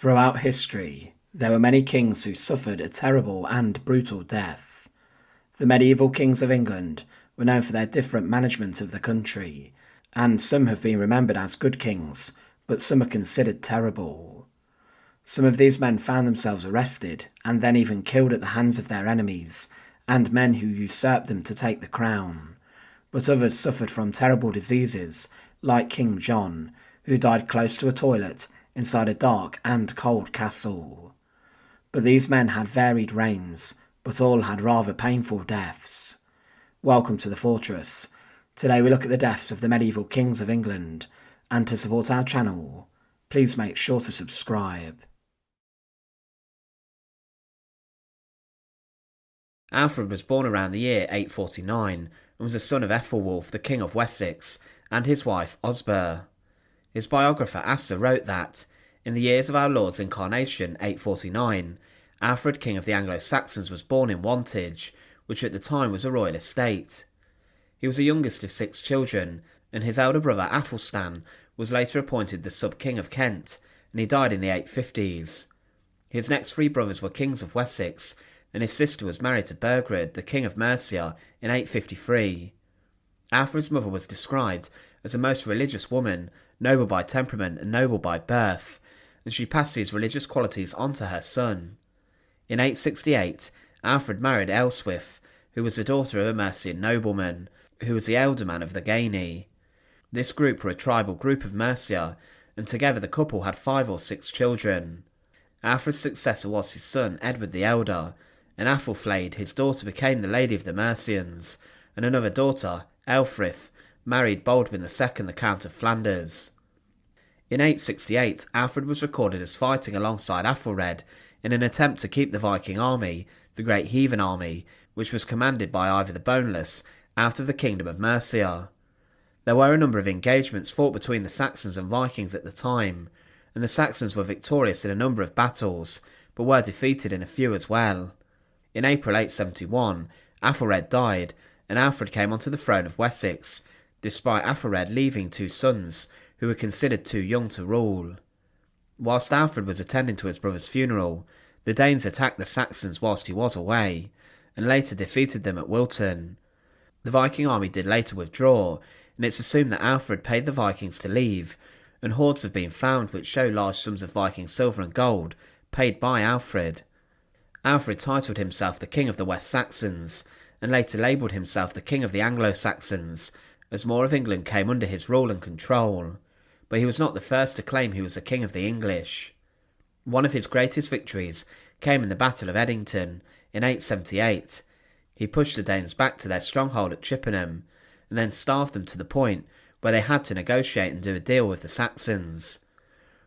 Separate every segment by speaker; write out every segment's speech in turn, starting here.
Speaker 1: Throughout history, there were many kings who suffered a terrible and brutal death. The medieval kings of England were known for their different management of the country, and some have been remembered as good kings, but some are considered terrible. Some of these men found themselves arrested and then even killed at the hands of their enemies and men who usurped them to take the crown, but others suffered from terrible diseases, like King John, who died close to a toilet inside a dark and cold castle. But these men had varied reigns, but all had rather painful deaths. Welcome to the Fortress. Today we look at the deaths of the medieval kings of England, and to support our channel, please make sure to subscribe.
Speaker 2: Alfred was born around the year 849 and was the son of Ethelwulf, the King of Wessex, and his wife Osburh. His biographer Asser wrote that, in the years of our Lord's incarnation, 849, Alfred, King of the Anglo-Saxons, was born in Wantage, which at the time was a royal estate. He was the youngest of 6 children, and his elder brother Athelstan was later appointed the sub-king of Kent, and he died in the 850s. His next 3 brothers were kings of Wessex, and his sister was married to Burgred, the King of Mercia, in 853. Alfred's mother was described as a most religious woman, noble by temperament and noble by birth, and she passed these religious qualities on to her son. In 868, Alfred married Ealhswith, who was the daughter of a Mercian nobleman, who was the ealdorman of the Gaini. This group were a tribal group of Mercia, and together the couple had 5 or 6 children. Alfred's successor was his son Edward the Elder, and Athelflaed, his daughter, became the Lady of the Mercians, and another daughter, Aelfrith, married Baldwin II, the Count of Flanders. In 868, Alfred was recorded as fighting alongside Aethelred in an attempt to keep the Viking army, the Great Heathen Army, which was commanded by Ivor the Boneless, out of the Kingdom of Mercia. There were a number of engagements fought between the Saxons and Vikings at the time, and the Saxons were victorious in a number of battles, but were defeated in a few as well. In April 871, Aethelred died, and Alfred came onto the throne of Wessex, despite Aethelred leaving 2 sons, who were considered too young to rule. Whilst Alfred was attending to his brother's funeral, the Danes attacked the Saxons whilst he was away, and later defeated them at Wilton. The Viking army did later withdraw, and it's assumed that Alfred paid the Vikings to leave, and hoards have been found which show large sums of Viking silver and gold paid by Alfred. Alfred titled himself the King of the West Saxons, and later labelled himself the King of the Anglo-Saxons, as more of England came under his rule and control, but he was not the first to claim he was the King of the English. One of his greatest victories came in the Battle of Edington in 878. He pushed the Danes back to their stronghold at Chippenham, and then starved them to the point where they had to negotiate and do a deal with the Saxons.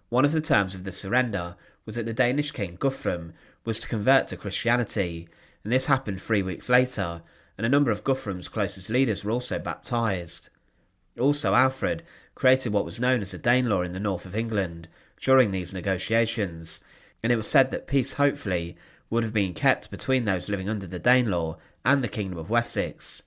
Speaker 2: One of the terms of the surrender was that the Danish king Guthrum was to convert to Christianity, and this happened 3 weeks later, and a number of Guthrum's closest leaders were also baptised. Also, Alfred created what was known as a Danelaw in the north of England during these negotiations, and it was said that peace hopefully would have been kept between those living under the Danelaw and the Kingdom of Wessex.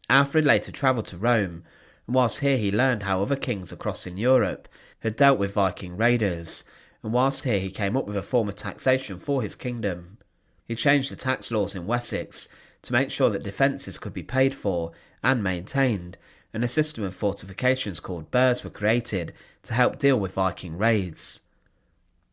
Speaker 2: Alfred later travelled to Rome, and whilst here he learned how other kings across in Europe had dealt with Viking raiders, and whilst here he came up with a form of taxation for his kingdom. He changed the tax laws in Wessex to make sure that defences could be paid for and maintained, and a system of fortifications called burhs were created to help deal with Viking raids.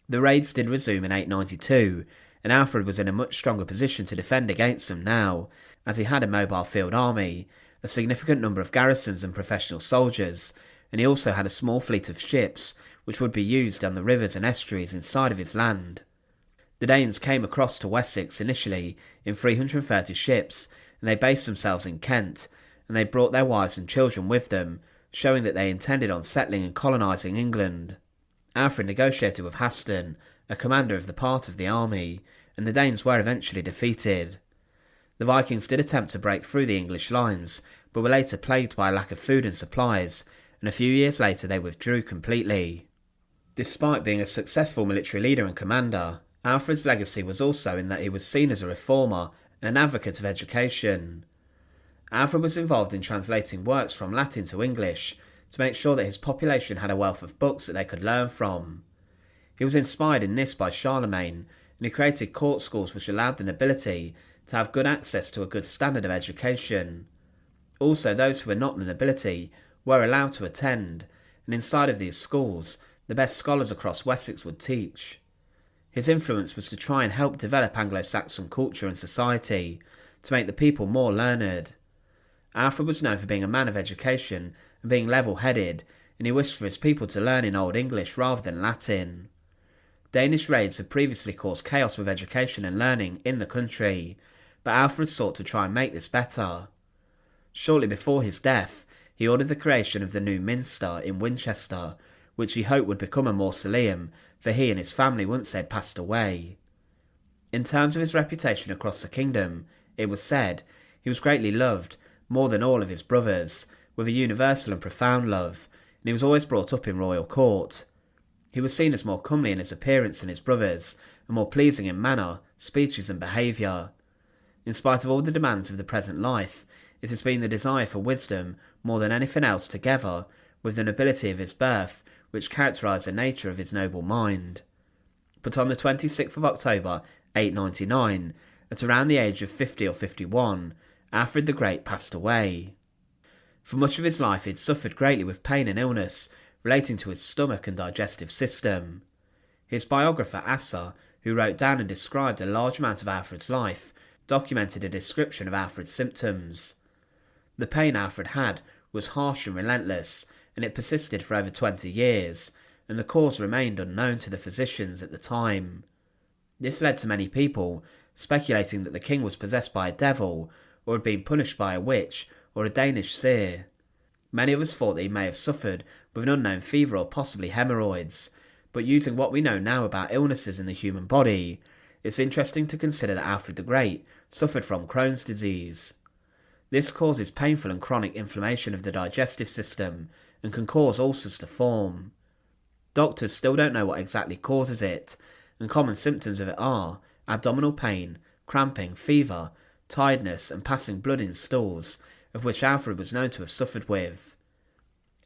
Speaker 2: The raids did resume in 892, and Alfred was in a much stronger position to defend against them now, as he had a mobile field army, a significant number of garrisons and professional soldiers, and he also had a small fleet of ships which would be used on the rivers and estuaries inside of his land. The Danes came across to Wessex initially in 330 ships, and they based themselves in Kent, and they brought their wives and children with them, showing that they intended on settling and colonising England. Alfred negotiated with Haston, a commander of the part of the army, and the Danes were eventually defeated. The Vikings did attempt to break through the English lines, but were later plagued by a lack of food and supplies, and a few years later they withdrew completely. Despite being a successful military leader and commander, Alfred's legacy was also in that he was seen as a reformer and an advocate of education. Alfred was involved in translating works from Latin to English to make sure that his population had a wealth of books that they could learn from. He was inspired in this by Charlemagne, and he created court schools which allowed the nobility to have good access to a good standard of education. Also, those who were not the nobility were allowed to attend, and inside of these schools, the best scholars across Wessex would teach. His influence was to try and help develop Anglo-Saxon culture and society, to make the people more learned. Alfred was known for being a man of education and being level-headed, and he wished for his people to learn in Old English rather than Latin. Danish raids had previously caused chaos with education and learning in the country, but Alfred sought to try and make this better. Shortly before his death, he ordered the creation of the new Minster in Winchester, which he hoped would become a mausoleum for he and his family once they had passed away. In terms of his reputation across the kingdom, it was said he was greatly loved, more than all of his brothers, with a universal and profound love, and he was always brought up in royal court. He was seen as more comely in his appearance than his brothers, and more pleasing in manner, speeches and behaviour. In spite of all the demands of the present life, it has been the desire for wisdom, more than anything else, together with the nobility of his birth, which characterised the nature of his noble mind. But on the 26th of October, 899, at around the age of 50 or 51, Alfred the Great passed away. For much of his life he had suffered greatly with pain and illness relating to his stomach and digestive system. His biographer Asser, who wrote down and described a large amount of Alfred's life, documented a description of Alfred's symptoms. The pain Alfred had was harsh and relentless, and it persisted for over 20 years, and the cause remained unknown to the physicians at the time. This led to many people speculating that the king was possessed by a devil, or had been punished by a witch, or a Danish seer. Many of us thought that he may have suffered with an unknown fever or possibly hemorrhoids, but using what we know now about illnesses in the human body, it's interesting to consider that Alfred the Great suffered from Crohn's disease. This causes painful and chronic inflammation of the digestive system and can cause ulcers to form. Doctors still don't know what exactly causes it, and common symptoms of it are abdominal pain, cramping, fever, tiredness and passing blood in stools, of which Alfred was known to have suffered with.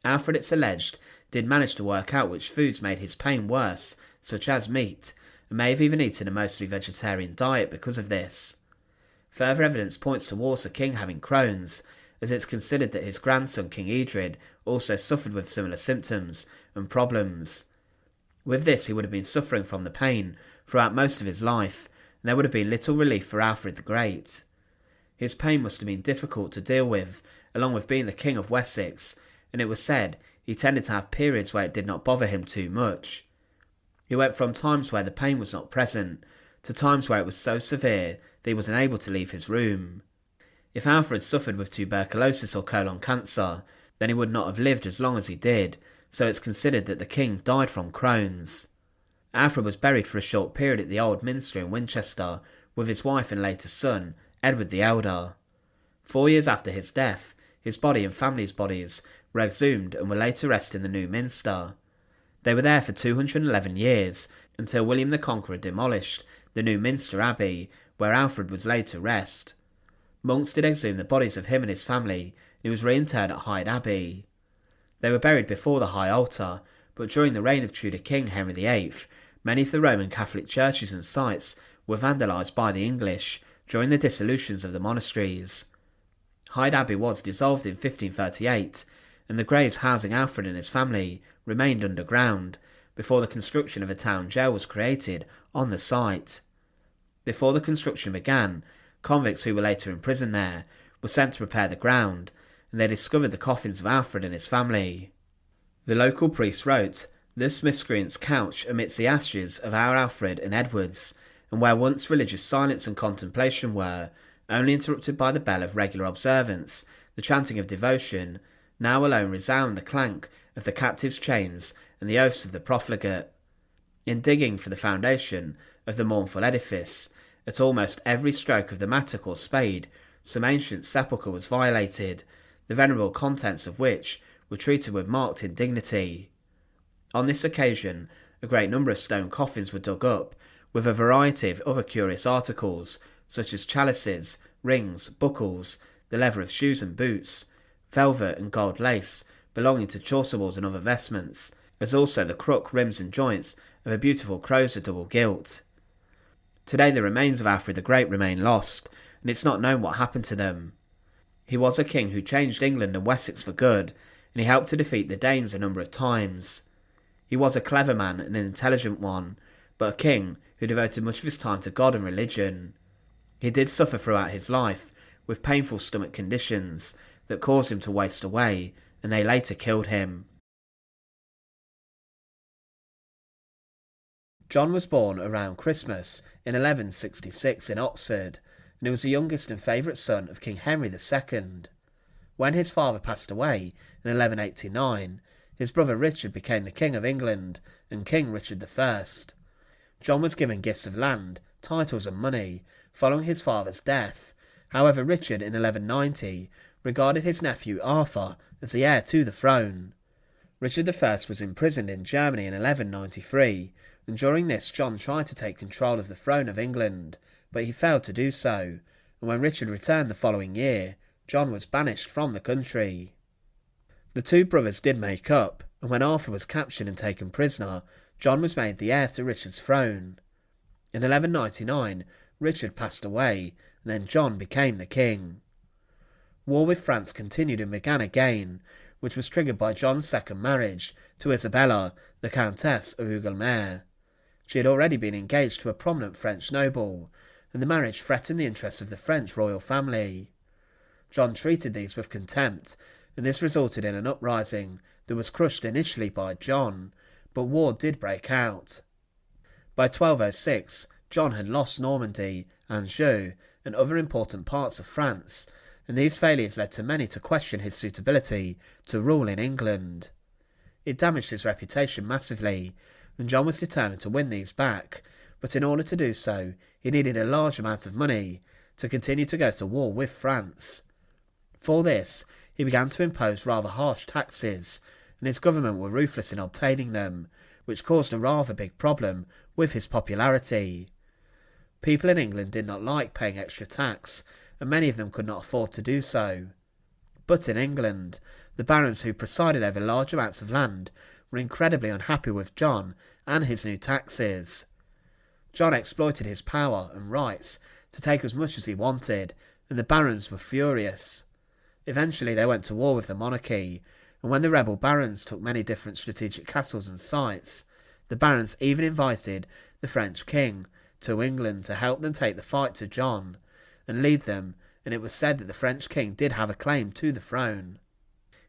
Speaker 2: Alfred, it's alleged, did manage to work out which foods made his pain worse, such as meat, and may have even eaten a mostly vegetarian diet because of this. Further evidence points towards the king having Crohn's, as it's considered that his grandson King Edred also suffered with similar symptoms and problems. With this he would have been suffering from the pain throughout most of his life, and there would have been little relief for Alfred the Great. His pain must have been difficult to deal with, along with being the King of Wessex, and it was said he tended to have periods where it did not bother him too much. He went from times where the pain was not present, to times where it was so severe that he was unable to leave his room. If Alfred suffered with tuberculosis or colon cancer, then he would not have lived as long as he did, so it's considered that the king died from Crohn's. Alfred was buried for a short period at the Old Minster in Winchester, with his wife and later son, Edward the Elder. 4 years after his death, his body and family's bodies were exhumed and were laid to rest in the new Minster. They were there for 211 years, until William the Conqueror demolished the new Minster Abbey, where Alfred was laid to rest. Monks did exhume the bodies of him and his family, and he was reinterred at Hyde Abbey. They were buried before the high altar, but during the reign of Tudor King Henry VIII, many of the Roman Catholic churches and sites were vandalised by the English during the dissolutions of the monasteries. Hyde Abbey was dissolved in 1538, and the graves housing Alfred and his family remained underground, before the construction of a town jail was created on the site. Before the construction began, convicts who were later imprisoned there were sent to prepare the ground, and they discovered the coffins of Alfred and his family. The local priest wrote, "This miscreant's couch amidst the ashes of our Alfred and Edward's, and where once religious silence and contemplation were, only interrupted by the bell of regular observance, the chanting of devotion, now alone resound the clank of the captive's chains and the oaths of the profligate." In digging for the foundation of the mournful edifice, at almost every stroke of the mattock or spade, some ancient sepulchre was violated, the venerable contents of which were treated with marked indignity. On this occasion, a great number of stone coffins were dug up, with a variety of other curious articles, such as chalices, rings, buckles, the leather of shoes and boots, velvet and gold lace belonging to chasubles and other vestments, as also the crook, rims and joints of a beautiful Crowser double gilt. Today the remains of Alfred the Great remain lost, and it's not known what happened to them. He was a king who changed England and Wessex for good, and he helped to defeat the Danes a number of times. He was a clever man and an intelligent one, but a king who devoted much of his time to God and religion. He did suffer throughout his life with painful stomach conditions that caused him to waste away, and they later killed him. John was born around Christmas in 1166 in Oxford, and he was the youngest and favourite son of King Henry II. When his father passed away in 1189, his brother Richard became the King of England and King Richard I. John was given gifts of land, titles and money following his father's death. However, Richard in 1190 regarded his nephew Arthur as the heir to the throne. Richard I was imprisoned in Germany in 1193, and during this John tried to take control of the throne of England, but he failed to do so, and when Richard returned the following year, John was banished from the country. The two brothers did make up, and when Arthur was captured and taken prisoner, John was made the heir to Richard's throne. In 1199, Richard passed away, and then John became the king. War with France continued and began again, which was triggered by John's second marriage to Isabella, the Countess of Angoulême. She had already been engaged to a prominent French noble, and the marriage threatened the interests of the French royal family. John treated these with contempt, and this resulted in an uprising that was crushed initially by John, but war did break out. By 1206, John had lost Normandy, Anjou, and other important parts of France, and these failures led to many to question his suitability to rule in England. It damaged his reputation massively, and John was determined to win these back, but in order to do so, he needed a large amount of money to continue to go to war with France. For this, he began to impose rather harsh taxes, and his government were ruthless in obtaining them, which caused a rather big problem with his popularity. People in England did not like paying extra tax, and many of them could not afford to do so. But in England, the barons who presided over large amounts of land were incredibly unhappy with John and his new taxes. John exploited his power and rights to take as much as he wanted, and the barons were furious. Eventually they went to war with the monarchy, and when the rebel barons took many different strategic castles and sites, the barons even invited the French king to England to help them take the fight to John and lead them, and it was said that the French king did have a claim to the throne.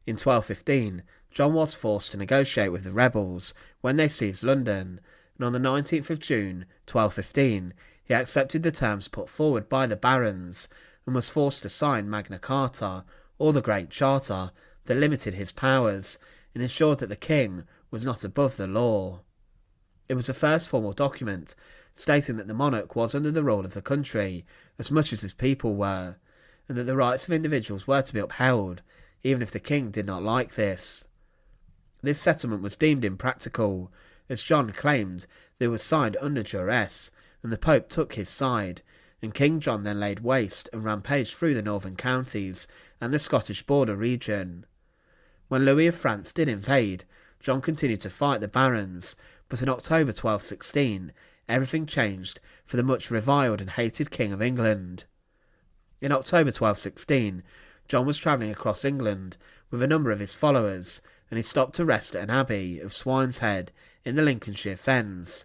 Speaker 2: In 1215, John was forced to negotiate with the rebels when they seized London, and on the 19th of June 1215 he accepted the terms put forward by the barons and was forced to sign Magna Carta, or the Great Charter, that limited his powers and ensured that the king was not above the law. It was the first formal document stating that the monarch was under the rule of the country as much as his people were, and that the rights of individuals were to be upheld, even if the king did not like this. This settlement was deemed impractical, as John claimed that it was signed under duress, and the Pope took his side, and King John then laid waste and rampaged through the northern counties and the Scottish border region. When Louis of France did invade, John continued to fight the barons, but in October 1216, everything changed for the much reviled and hated King of England. In October 1216, John was travelling across England with a number of his followers, and he stopped to rest at an abbey of Swineshead in the Lincolnshire Fens.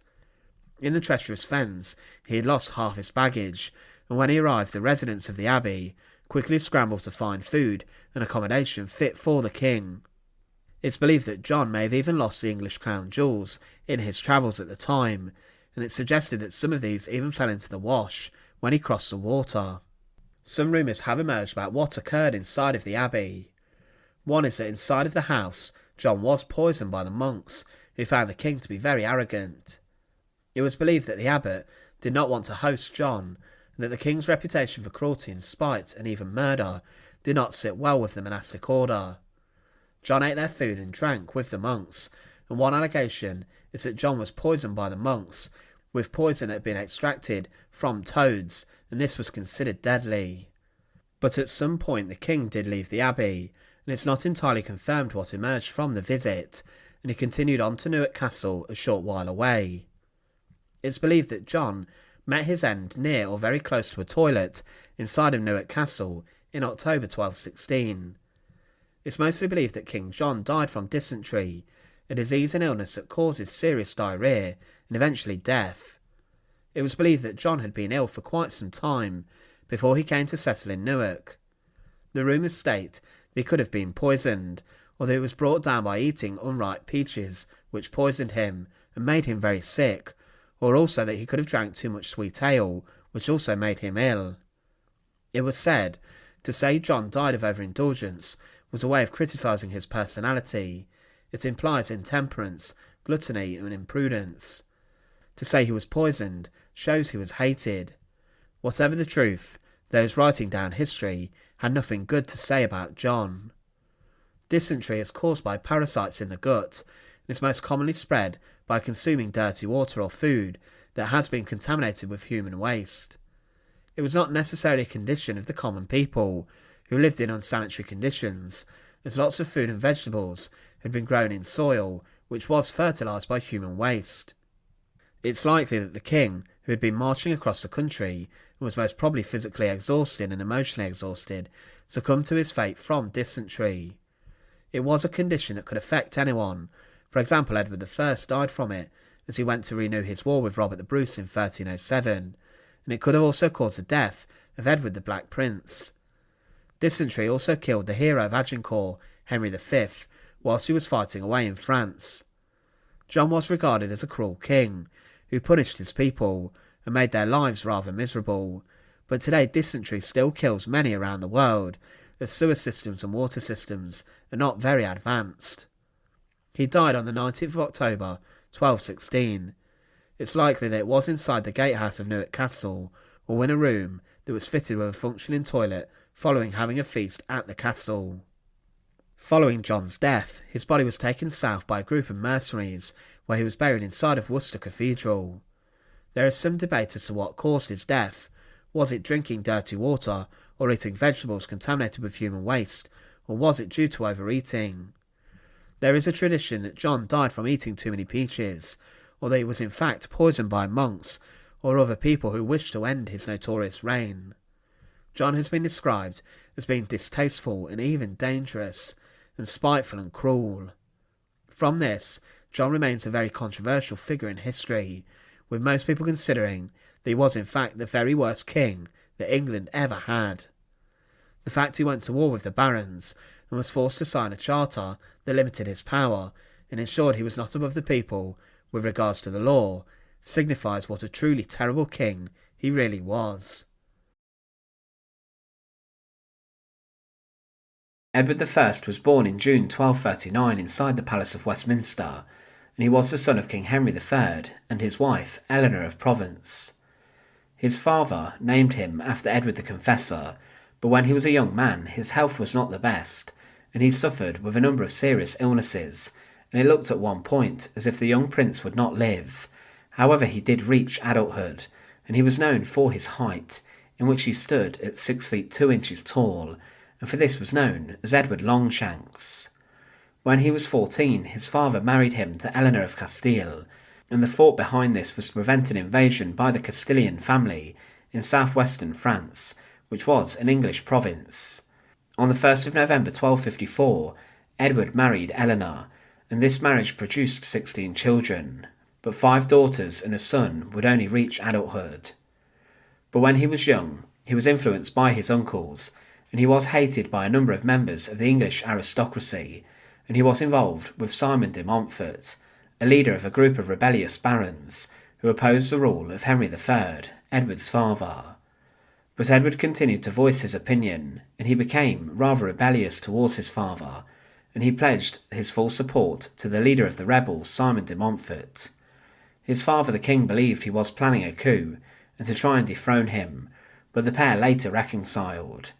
Speaker 2: In the treacherous fens, he had lost half his baggage, and when he arrived, the residents of the abbey quickly scrambled to find food and accommodation fit for the king. It's believed that John may have even lost the English crown jewels in his travels at the time, and it's suggested that some of these even fell into the wash when he crossed the water. Some rumours have emerged about what occurred inside of the abbey. One is that inside of the house, John was poisoned by the monks, who found the king to be very arrogant. It was believed that the abbot did not want to host John, and that the king's reputation for cruelty and spite and even murder did not sit well with the monastic order. John ate their food and drank with the monks, and one allegation is that John was poisoned by the monks with poison that had been extracted from toads, and this was considered deadly. But at some point the king did leave the abbey, and it's not entirely confirmed what emerged from the visit, and he continued on to Newark Castle a short while away. It's believed that John met his end near or very close to a toilet inside of Newark Castle in October 1216. It's mostly believed that King John died from dysentery, a disease and illness that causes serious diarrhoea and eventually death. It was believed that John had been ill for quite some time before he came to settle in Newark. The rumours state that he could have been poisoned, or that it was brought down by eating unripe peaches, which poisoned him and made him very sick, or also that he could have drank too much sweet ale, which also made him ill. It was said to say John died of overindulgence was a way of criticising his personality. It implies intemperance, gluttony and imprudence. To say he was poisoned shows he was hated. Whatever the truth, those writing down history had nothing good to say about John. Dysentery is caused by parasites in the gut and is most commonly spread by consuming dirty water or food that has been contaminated with human waste. It was not necessarily a condition of the common people, who lived in unsanitary conditions, as lots of food and vegetables had been grown in soil which was fertilised by human waste. It's likely that the king, who had been marching across the country and was most probably physically exhausted and emotionally exhausted, succumbed to his fate from dysentery. It was a condition that could affect anyone. For example, Edward I died from it as he went to renew his war with Robert the Bruce in 1307, and it could have also caused the death of Edward the Black Prince. Dysentery also killed the hero of Agincourt, Henry V, whilst he was fighting away in France. John was regarded as a cruel king, who punished his people and made their lives rather miserable, but today dysentery still kills many around the world, as sewer systems and water systems are not very advanced. He died on the 19th of October, 1216. It's likely that it was inside the gatehouse of Newark Castle, or in a room that was fitted with a functioning toilet following having a feast at the castle. Following John's death, his body was taken south by a group of mercenaries, where he was buried inside of Worcester Cathedral. There is some debate as to what caused his death. Was it drinking dirty water, or eating vegetables contaminated with human waste, or was it due to overeating? There is a tradition that John died from eating too many peaches, or that he was in fact poisoned by monks or other people who wished to end his notorious reign. John has been described as being distasteful and even dangerous, and spiteful and cruel. From this, John remains a very controversial figure in history, with most people considering that he was in fact the very worst king that England ever had. The fact he went to war with the barons and was forced to sign a charter that limited his power and ensured he was not above the people with regards to the law signifies what a truly terrible king he really was.
Speaker 1: Edward I was born in June 1239 inside the Palace of Westminster, and he was the son of King Henry III and his wife Eleanor of Provence. His father named him after Edward the Confessor, but when he was a young man his health was not the best, and he suffered with a number of serious illnesses, and it looked at one point as if the young prince would not live. However, he did reach adulthood, and he was known for his height, in which he stood at 6 feet 2 inches tall, and for this was known as Edward Longshanks. When he was 14, his father married him to Eleanor of Castile, and the thought behind this was to prevent an invasion by the Castilian family in southwestern France, which was an English province. On the 1st of November 1254, Edward married Eleanor, and this marriage produced 16 children, but 5 daughters and a son would only reach adulthood. But when he was young, he was influenced by his uncles, and he was hated by a number of members of the English aristocracy, and he was involved with Simon de Montfort, a leader of a group of rebellious barons who opposed the rule of Henry III, Edward's father. But Edward continued to voice his opinion, and he became rather rebellious towards his father, and he pledged his full support to the leader of the rebels, Simon de Montfort. His father the king believed he was planning a coup, and to try and dethrone him, but the pair later reconciled.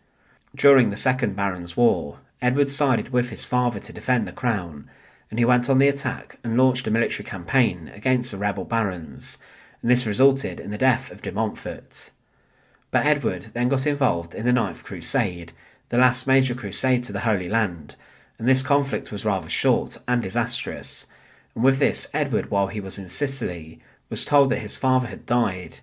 Speaker 1: During the Second Barons' War, Edward sided with his father to defend the crown, and he went on the attack and launched a military campaign against the rebel barons, and this resulted in the death of de Montfort. But Edward then got involved in the Ninth Crusade, the last major crusade to the Holy Land, and this conflict was rather short and disastrous, and with this Edward, while he was in Sicily, was told that his father had died.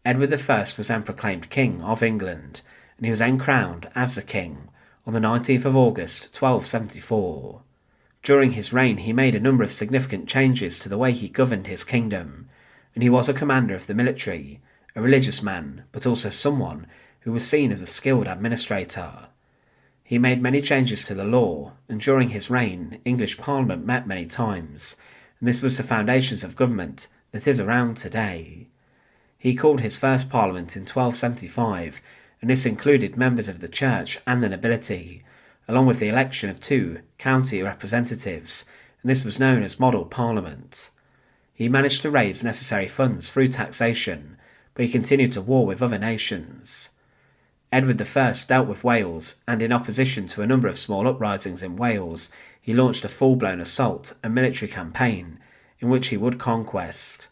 Speaker 1: Edward I was then proclaimed King of England, and he was then crowned as the king on the 19th of August 1274. During his reign he made a number of significant changes to the way he governed his kingdom, and he was a commander of the military, a religious man, but also someone who was seen as a skilled administrator. He made many changes to the law, and during his reign English Parliament met many times, and this was the foundations of government that is around today. He called his first Parliament in 1275, and this included members of the church and the nobility, along with the election of 2 county representatives, and this was known as Model Parliament. He managed to raise necessary funds through taxation, but he continued to war with other nations. Edward I dealt with Wales, and in opposition to a number of small uprisings in Wales, he launched a full-blown assault and military campaign in which he would conquest.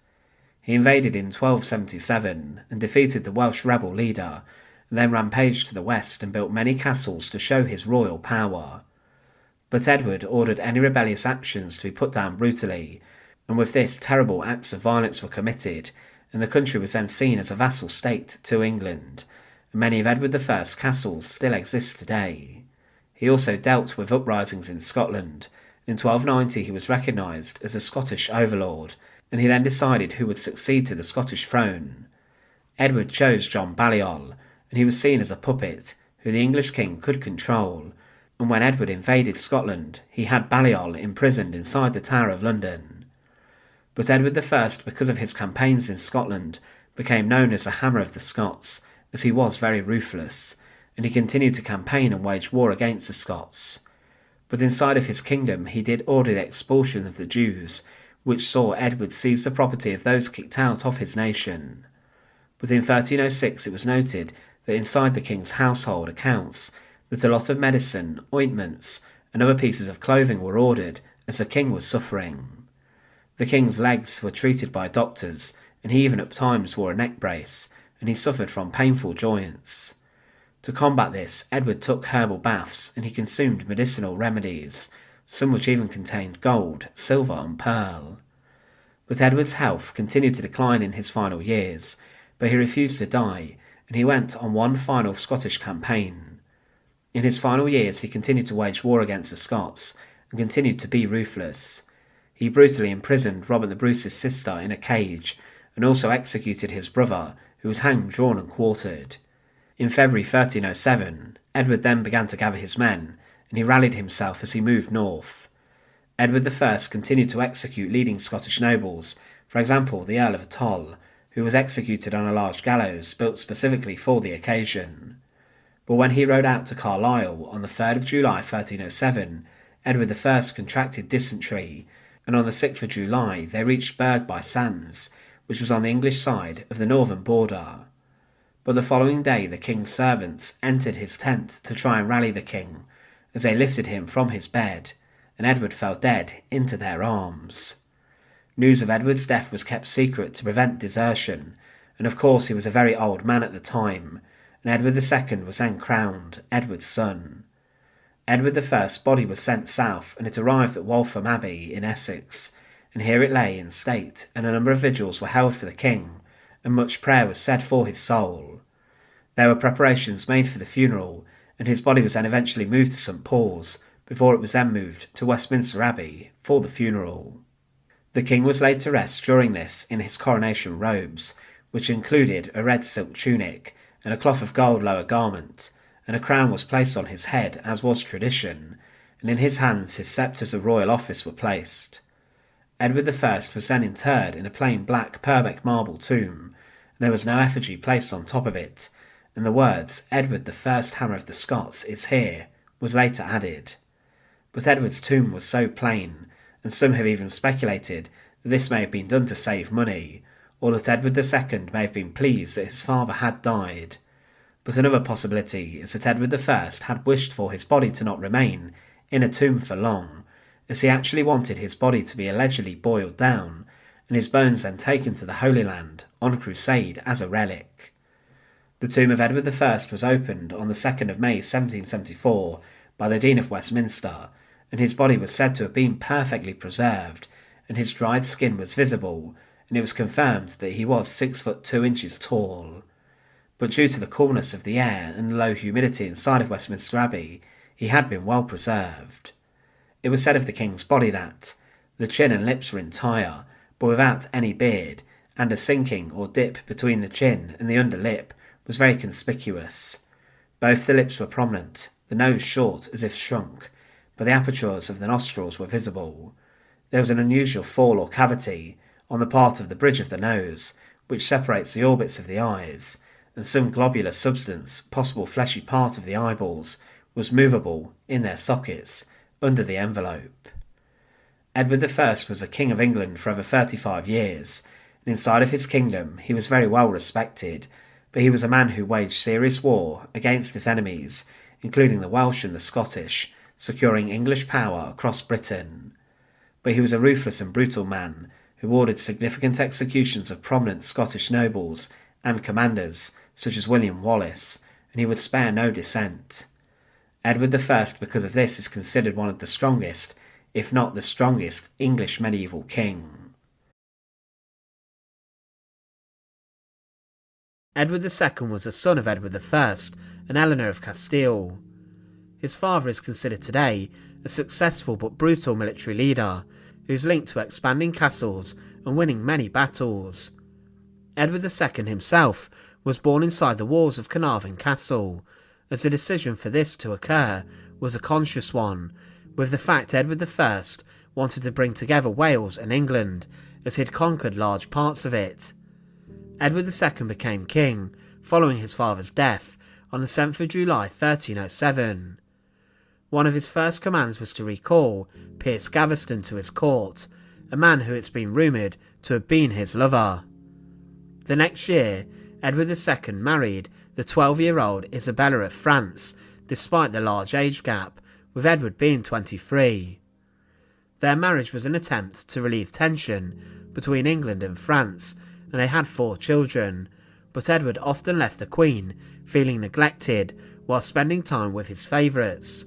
Speaker 1: He invaded in 1277 and defeated the Welsh rebel leader, and then rampaged to the west and built many castles to show his royal power. But Edward ordered any rebellious actions to be put down brutally, and with this terrible acts of violence were committed, and the country was then seen as a vassal state to England, and many of Edward I's castles still exist today. He also dealt with uprisings in Scotland, and in 1290 he was recognised as a Scottish overlord, and he then decided who would succeed to the Scottish throne. Edward chose John Balliol, and he was seen as a puppet who the English king could control, and when Edward invaded Scotland he had Balliol imprisoned inside the Tower of London. But Edward I, because of his campaigns in Scotland, became known as the Hammer of the Scots, as he was very ruthless, and he continued to campaign and wage war against the Scots. But inside of his kingdom he did order the expulsion of the Jews, which saw Edward seize the property of those kicked out of his nation. But in 1306 it was noted that inside the king's household accounts that a lot of medicine, ointments, and other pieces of clothing were ordered as the king was suffering. The king's legs were treated by doctors, and he even at times wore a neck brace, and he suffered from painful joints. To combat this, Edward took herbal baths, and he consumed medicinal remedies, some which even contained gold, silver, and pearl. But Edward's health continued to decline in his final years, but he refused to die, and he went on one final Scottish campaign. In his final years he continued to wage war against the Scots, and continued to be ruthless. He brutally imprisoned Robert the Bruce's sister in a cage, and also executed his brother, who was hanged, drawn, and quartered. In February 1307, Edward then began to gather his men, and he rallied himself as he moved north. Edward I continued to execute leading Scottish nobles, for example the Earl of Atholl, who was executed on a large gallows built specifically for the occasion. But when he rode out to Carlisle on the 3rd of July 1307, Edward I contracted dysentery, and on the 6th of July they reached Berg by Sands, which was on the English side of the northern border. But the following day the king's servants entered his tent to try and rally the king, as they lifted him from his bed, and Edward fell dead into their arms. News of Edward's death was kept secret to prevent desertion, and of course he was a very old man at the time, and Edward II was then crowned Edward's son. Edward I's body was sent south, and it arrived at Waltham Abbey in Essex, and here it lay in state, and a number of vigils were held for the king, and much prayer was said for his soul. There were preparations made for the funeral, and his body was then eventually moved to St. Paul's, before it was then moved to Westminster Abbey for the funeral. The king was laid to rest during this in his coronation robes, which included a red silk tunic and a cloth of gold lower garment, and a crown was placed on his head as was tradition, and in his hands his sceptres of royal office were placed. Edward I was then interred in a plain black Purbeck marble tomb, and there was no effigy placed on top of it, and the words "Edward the First Hammer of the Scots is here" was later added. But Edward's tomb was so plain, and some have even speculated that this may have been done to save money, or that Edward II may have been pleased that his father had died. But another possibility is that Edward I had wished for his body to not remain in a tomb for long, as he actually wanted his body to be allegedly boiled down, and his bones then taken to the Holy Land on crusade as a relic. The tomb of Edward I was opened on the 2nd of May 1774 by the Dean of Westminster, and his body was said to have been perfectly preserved, and his dried skin was visible, and it was confirmed that he was 6 foot 2 inches tall. But due to the coolness of the air and low humidity inside of Westminster Abbey, he had been well preserved. It was said of the king's body that the chin and lips were entire, but without any beard, and a sinking or dip between the chin and the under lip was very conspicuous. Both the lips were prominent, the nose short as if shrunk, but the apertures of the nostrils were visible. There was an unusual fall or cavity on the part of the bridge of the nose, which separates the orbits of the eyes, and some globular substance, possible fleshy part of the eyeballs, was movable in their sockets under the envelope. Edward I was a king of England for over 35 years, and inside of his kingdom he was very well respected, but he was a man who waged serious war against his enemies, including the Welsh and the Scottish, securing English power across Britain. But he was a ruthless and brutal man who ordered significant executions of prominent Scottish nobles and commanders such as William Wallace, and he would spare no dissent. Edward I, because of this, is considered one of the strongest, if not the strongest, English medieval king.
Speaker 2: Edward II was a son of Edward I and Eleanor of Castile. His father is considered today a successful but brutal military leader who is linked to expanding castles and winning many battles. Edward II himself was born inside the walls of Carnarvon Castle, as the decision for this to occur was a conscious one, with the fact Edward I wanted to bring together Wales and England, as he had conquered large parts of it. Edward II became king, following his father's death, on the 7th of July 1307. One of his first commands was to recall Piers Gaveston to his court, a man who it's been rumoured to have been his lover. The next year, Edward II married the 12-year-old Isabella of France, despite the large age gap, with Edward being 23. Their marriage was an attempt to relieve tension between England and France, and they had 4 children, but Edward often left the Queen feeling neglected while spending time with his favourites.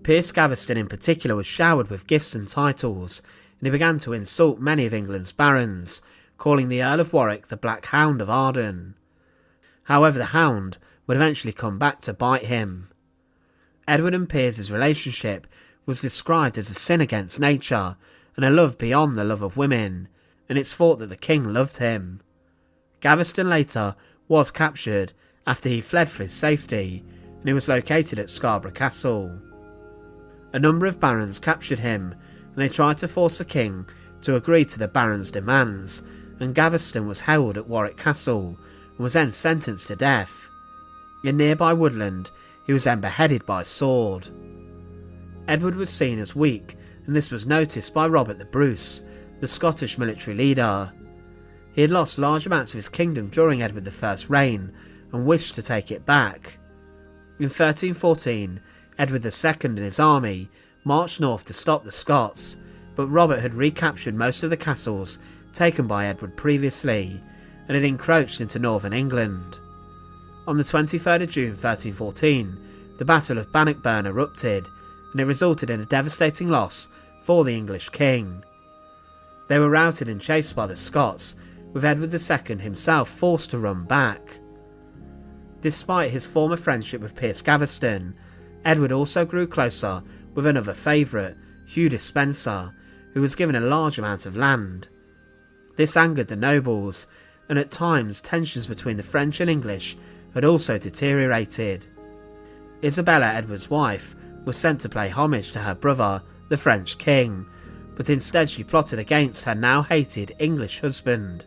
Speaker 2: Piers Gaveston in particular was showered with gifts and titles, and he began to insult many of England's barons, calling the Earl of Warwick the Black Hound of Arden. However, the hound would eventually come back to bite him. Edward and Piers' relationship was described as a sin against nature and a love beyond the love of women, and it's thought that the king loved him. Gaveston later was captured after he fled for his safety, and he was located at Scarborough Castle. A number of barons captured him, and they tried to force the king to agree to the barons' demands, and Gaveston was held at Warwick Castle and was then sentenced to death. In nearby woodland, he was then beheaded by sword. Edward was seen as weak, and this was noticed by Robert the Bruce, the Scottish military leader. He had lost large amounts of his kingdom during Edward I's reign and wished to take it back. In 1314, Edward II and his army marched north to stop the Scots, but Robert had recaptured most of the castles taken by Edward previously, and had encroached into northern England. On the 23rd of June 1314, the Battle of Bannockburn erupted, and it resulted in a devastating loss for the English king. They were routed and chased by the Scots, with Edward II himself forced to run back. Despite his former friendship with Piers Gaveston, Edward also grew closer with another favourite, Hugh Despenser, who was given a large amount of land. This angered the nobles, and at times tensions between the French and English had also deteriorated. Isabella, Edward's wife, was sent to pay homage to her brother, the French king, but instead she plotted against her now hated English husband.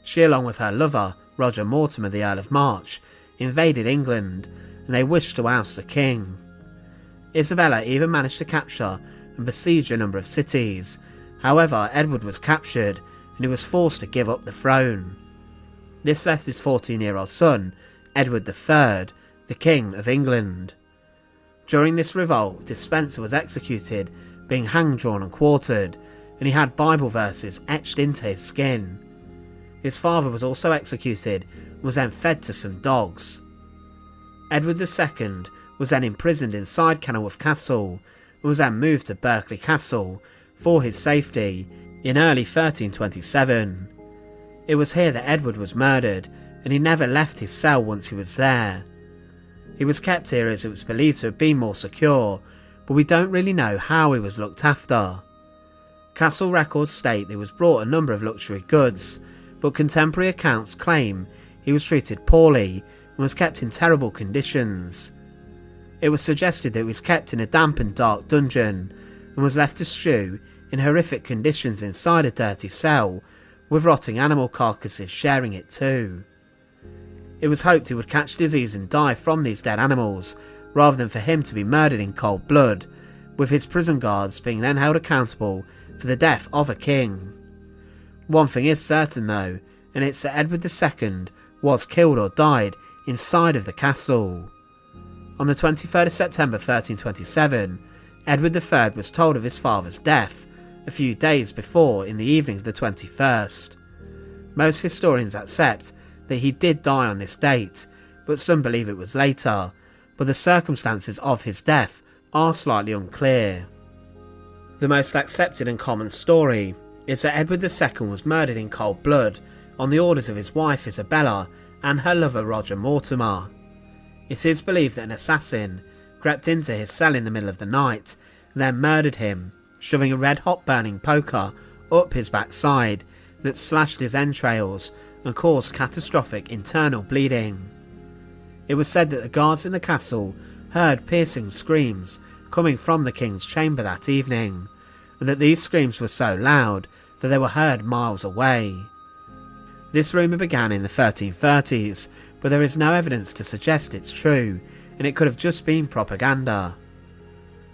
Speaker 2: She, along with her lover, Roger Mortimer, the Earl of March, invaded England, and they wished to oust the king. Isabella even managed to capture and besiege a number of cities. However, Edward was captured, and he was forced to give up the throne. This left his 14-year-old son, Edward III, the King of England. During this revolt, Despenser was executed, being hanged, drawn and quartered, and he had Bible verses etched into his skin. His father was also executed and was then fed to some dogs. Edward II was then imprisoned inside Kenilworth Castle and was then moved to Berkeley Castle for his safety, in early 1327. It was here that Edward was murdered, and he never left his cell once he was there. He was kept here as it was believed to have been more secure, but we don't really know how he was looked after. Castle records state that he was brought a number of luxury goods, but contemporary accounts claim he was treated poorly and was kept in terrible conditions. It was suggested that he was kept in a damp and dark dungeon and was left to stew in horrific conditions inside a dirty cell, with rotting animal carcasses sharing it too. It was hoped he would catch disease and die from these dead animals, rather than for him to be murdered in cold blood, with his prison guards being then held accountable for the death of a king. One thing is certain though, and it's that Edward II was killed or died inside of the castle. On the 23rd of September 1327, Edward III was told of his father's death a few days before in the evening of the 21st. Most historians accept that he did die on this date, but some believe it was later, but the circumstances of his death are slightly unclear. The most accepted and common story is that Edward II was murdered in cold blood on the orders of his wife Isabella and her lover Roger Mortimer. It is believed that an assassin crept into his cell in the middle of the night and then murdered him, shoving a red-hot burning poker up his backside that slashed his entrails and caused catastrophic internal bleeding. It was said that the guards in the castle heard piercing screams coming from the king's chamber that evening, and that these screams were so loud that they were heard miles away. This rumour began in the 1330s, but there is no evidence to suggest it's true, and it could have just been propaganda.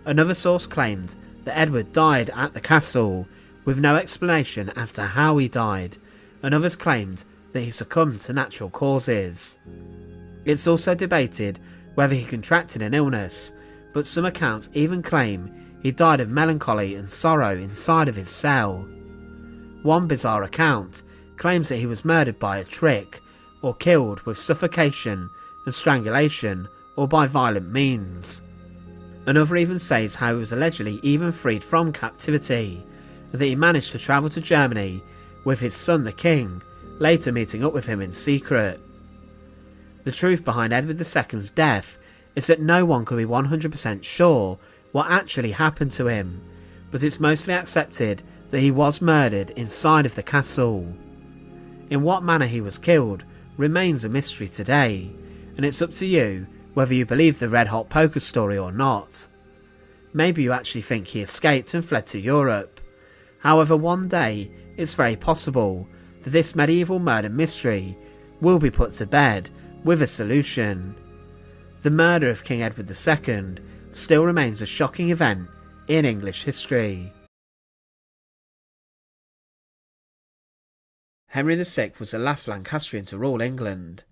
Speaker 2: Another source claimed that Edward died at the castle, with no explanation as to how he died, and others claimed that he succumbed to natural causes. It's also debated whether he contracted an illness, but some accounts even claim he died of melancholy and sorrow inside of his cell. One bizarre account claims that he was murdered by a trick, or killed with suffocation and strangulation, or by violent means. Another even says how he was allegedly even freed from captivity, and that he managed to travel to Germany with his son the king, later meeting up with him in secret. The truth behind Edward II's death is that no one could be 100% sure what actually happened to him, but it's mostly accepted that he was murdered inside of the castle. In what manner he was killed remains a mystery today, and it's up to you whether you believe the red hot poker story or not. Maybe you actually think he escaped and fled to Europe. However, one day it's very possible that this medieval murder mystery will be put to bed with a solution. The murder of King Edward II still remains a shocking event in English history. Henry VI was the last Lancastrian to rule England.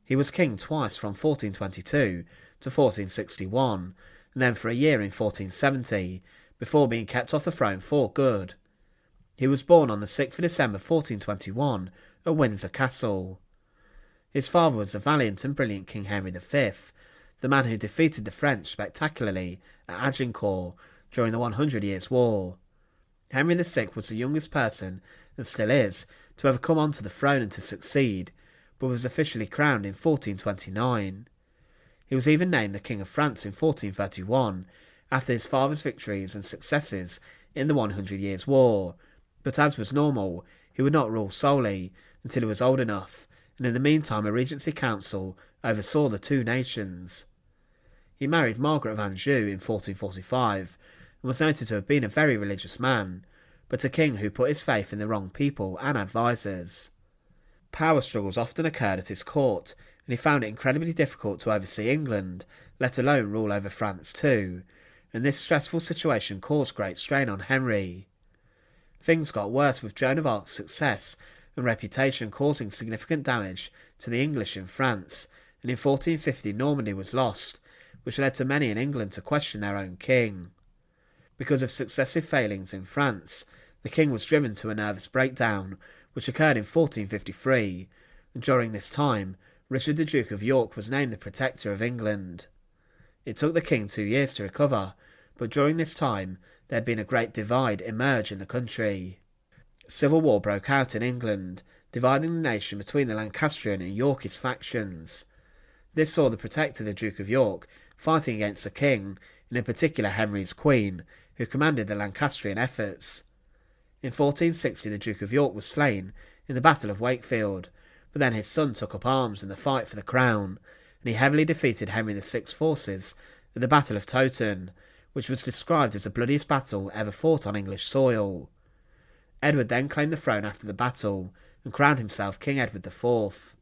Speaker 2: He was king twice from 1422 to 1461, and then for a year in 1470, before being kept off the throne for good. He was born on the 6th of December 1421 at Windsor Castle. His father was the valiant and brilliant King Henry V, the man who defeated the French spectacularly at Agincourt during the 100 Years' War. Henry VI was the youngest person, and still is, to ever come onto the throne and to succeed, but was officially crowned in 1429. He was even named the King of France in 1431, after his father's victories and successes in the 100 Years' War, but as was normal, he would not rule solely until he was old enough, and in the meantime a regency council oversaw the two nations. He married Margaret of Anjou in 1445, and was noted to have been a very religious man, but a king who put his faith in the wrong people and advisers. Power struggles often occurred at his court, and he found it incredibly difficult to oversee England, let alone rule over France too, and this stressful situation caused great strain on Henry. Things got worse with Joan of Arc's success and reputation causing significant damage to the English in France, and in 1450 Normandy was lost, which led to many in England to question their own king. Because of successive failings in France, the king was driven to a nervous breakdown, which occurred in 1453, and during this time, Richard the Duke of York was named the Protector of England. It took the king 2 years to recover, but during this time there had been a great divide emerge in the country. Civil war broke out in England, dividing the nation between the Lancastrian and Yorkist factions. This saw the protector, the Duke of York, fighting against the king, and in particular Henry's queen, who commanded the Lancastrian efforts. In 1460 the Duke of York was slain in the Battle of Wakefield, but then his son took up arms in the fight for the crown, and he heavily defeated Henry VI's forces at the Battle of Towton, which was described as the bloodiest battle ever fought on English soil. Edward then claimed the throne after the battle, and crowned himself King Edward IV.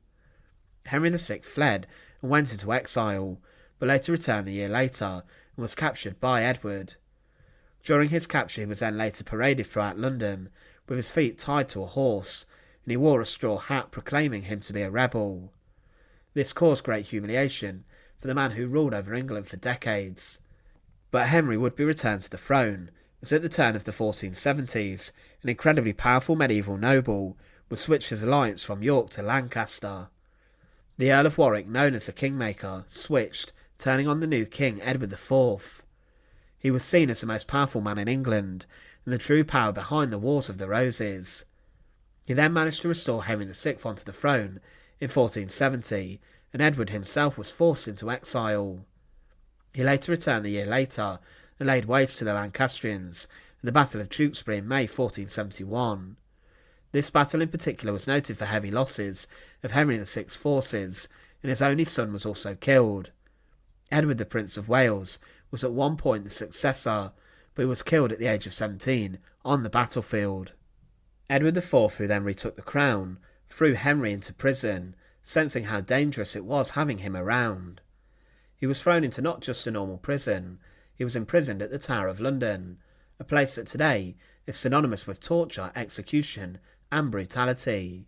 Speaker 2: Henry VI fled and went into exile, but later returned a year later and was captured by Edward. During his capture he was then later paraded throughout London, with his feet tied to a horse, and he wore a straw hat proclaiming him to be a rebel. This caused great humiliation for the man who ruled over England for decades. But Henry would be returned to the throne, as at the turn of the 1470s, an incredibly powerful medieval noble would switch his alliance from York to Lancaster. The Earl of Warwick, known as the Kingmaker, switched, turning on the new King Edward IV. He was seen as the most powerful man in England, and the true power behind the Wars of the Roses. He then managed to restore Henry VI onto the throne in 1470, and Edward himself was forced into exile. He later returned a year later and laid waste to the Lancastrians in the Battle of Tewkesbury in May 1471. This battle in particular was noted for heavy losses of Henry VI's forces, and his only son was also killed. Edward the Prince of Wales was at one point the successor, but he was killed at the age of 17 on the battlefield. Edward IV, who then retook the crown, threw Henry into prison, sensing how dangerous it was having him around. He was thrown into not just a normal prison, he was imprisoned at the Tower of London, a place that today is synonymous with torture, execution, and brutality.